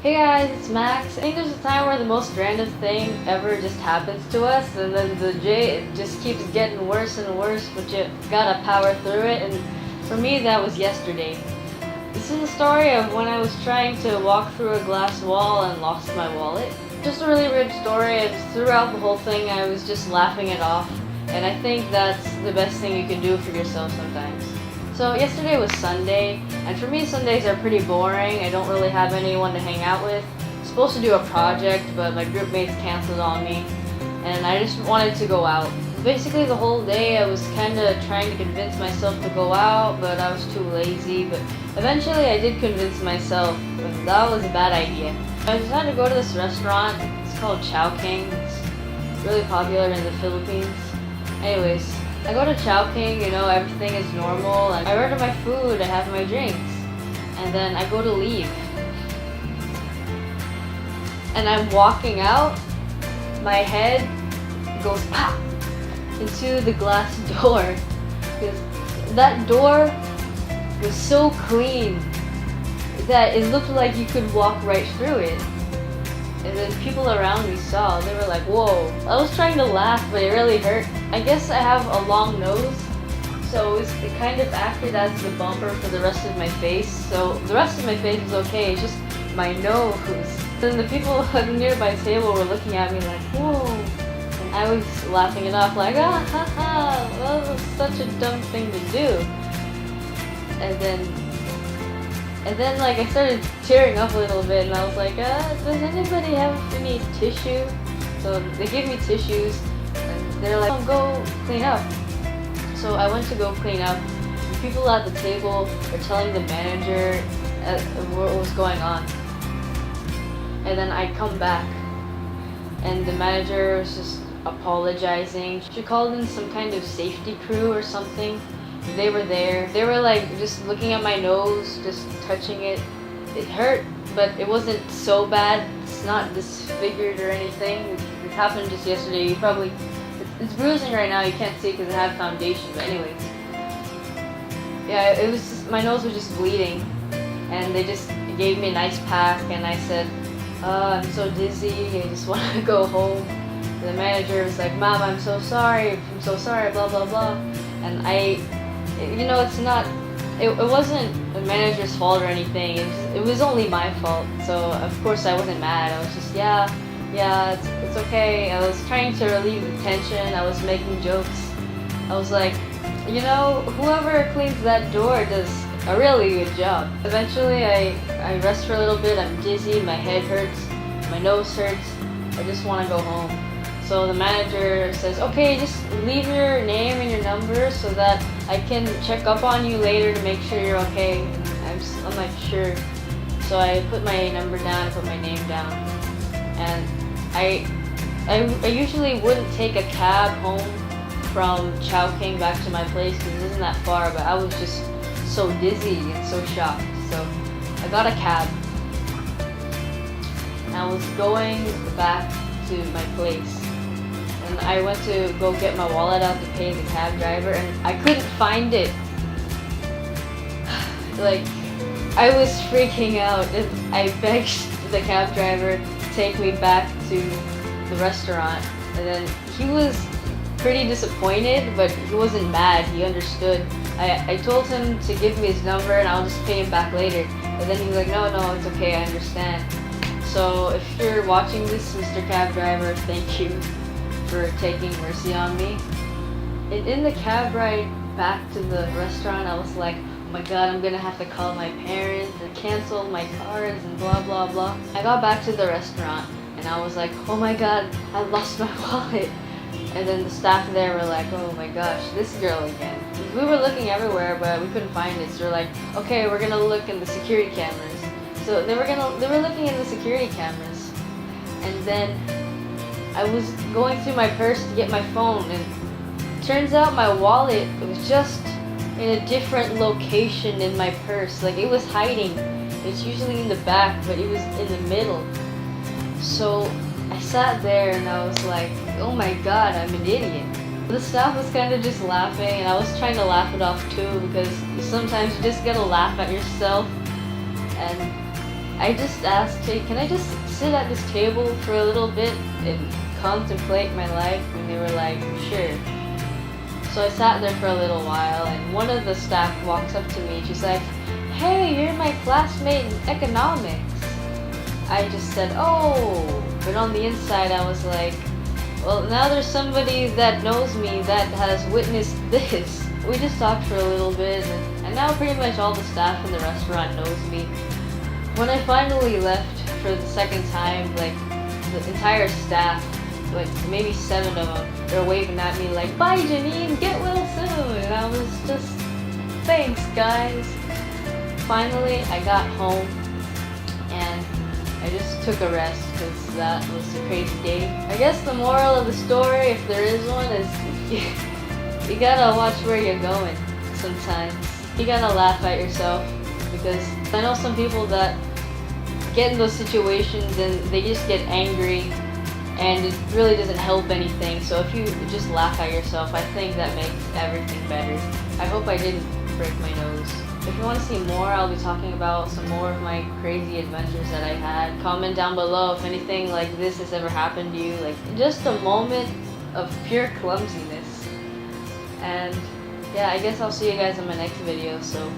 Hey guys, it's Max. I think there's a time where the most random thing ever just happens to us, and then the J it just keeps getting worse and worse, but you gotta power through it. And for me, that was yesterday. This is the story of when I was trying to walk through a glass wall and lost my wallet. Just a really weird story, and throughout the whole thing, I was just laughing it off. And I think that's the best thing you can do for yourself sometimes. So yesterday was Sunday, and for me Sundays are pretty boring. I don't really have anyone to hang out with. I'm supposed to do a project, but my group mates canceled on me, and I just wanted to go out. Basically the whole day I was kind of trying to convince myself to go out, but I was too lazy. But eventually I did convince myself, but that was a bad idea. I decided to go to this restaurant. It's called Chowking. It's really popular in the Philippines. Anyways, I go to Chowking, everything is normal, and I order my food, I have my drinks, and then I go to leave. And I'm walking out, my head goes pop into the glass door, because that door was so clean that it looked like you could walk right through it. And then people around me saw, they were like, whoa. I was trying to laugh, but it really hurt. I guess I have a long nose, so it kind of acted as the bumper for the rest of my face. So the rest of my face was okay, it's just my nose. Then the people at the nearby table were looking at me like, whoa. And I was laughing it off like, ah, ha, ha, that was such a dumb thing to do. And then like I started tearing up a little bit, and I was like, does anybody have any tissue? So they gave me tissues, and they're like, oh, go clean up. So I went to go clean up. The people at the table were telling the manager what was going on. And then I come back, and the manager was just apologizing. She called in some kind of safety crew or something. They were there. They were like just looking at my nose, just touching it. It hurt, but it wasn't so bad. It's not disfigured or anything. It happened just yesterday. It's bruising right now. You can't see because I have foundation. But anyways, yeah, it was just, my nose was just bleeding, and they just gave me a nice pack. And I said, I'm so dizzy. I just want to go home. And the manager was like, Mom, I'm so sorry. Blah blah blah. And it wasn't the manager's fault or anything. It was only my fault. So of course I wasn't mad. I was just, yeah, it's okay. I was trying to relieve the tension. I was making jokes. I was like, whoever cleans that door does a really good job. Eventually I rest for a little bit. I'm dizzy, my head hurts, my nose hurts. I just want to go home. So the manager says, okay, just leave your name and your number so that I can check up on you later to make sure you're okay. And I'm like, sure. So I put my number down, put my name down. And I usually wouldn't take a cab home from Chowking back to my place because it isn't that far, but I was just so dizzy and so shocked. So I got a cab. And I was going back to my place. And I went to go get my wallet out to pay the cab driver, and I couldn't find it. Like, I was freaking out. I begged the cab driver to take me back to the restaurant, and then he was pretty disappointed, but he wasn't mad. He understood. I told him to give me his number and I'll just pay him back later. And then he was like, no, it's okay, I understand. So if you're watching this, Mr. Cab Driver, thank you for taking mercy on me. In the cab ride back to the restaurant, I was like, oh my god, I'm gonna have to call my parents and cancel my cards and blah blah blah. I got back to the restaurant and I was like, oh my god, I lost my wallet. And then the staff there were like, oh my gosh, this girl again. We were looking everywhere, but we couldn't find it. So we're like, okay, we're gonna look in the security cameras. So they were looking in the security cameras, and then I was going through my purse to get my phone, and turns out my wallet was just in a different location in my purse. Like, it was hiding. It's usually in the back, but it was in the middle. So I sat there and I was like, oh my god, I'm an idiot. The staff was kind of just laughing, and I was trying to laugh it off too, because sometimes you just gotta laugh at yourself. And I just asked, hey, can I just sit at this table for a little bit and contemplate my life? And they were like, sure. So I sat there for a little while, and one of the staff walks up to me. She's like, hey, you're my classmate in economics. I just said, oh, but on the inside I was like, well, now there's somebody that knows me that has witnessed this. We just talked for a little bit, and now pretty much all the staff in the restaurant knows me. When I finally left for the second time, like, the entire staff, like maybe 7 of them, they're waving at me like, bye Janine, get well soon. And I was just, thanks guys. Finally, I got home and I just took a rest because that was a crazy day. I guess the moral of the story, if there is one, is you gotta watch where you're going sometimes. You gotta laugh at yourself, because I know some people that get in those situations and they just get angry and it really doesn't help anything. So if you just laugh at yourself, I think that makes everything better. I hope I didn't break my nose. If you want to see more, I'll be talking about some more of my crazy adventures that I had. Comment down below if anything like this has ever happened to you, like just a moment of pure clumsiness. And yeah, I guess I'll see you guys in my next video, so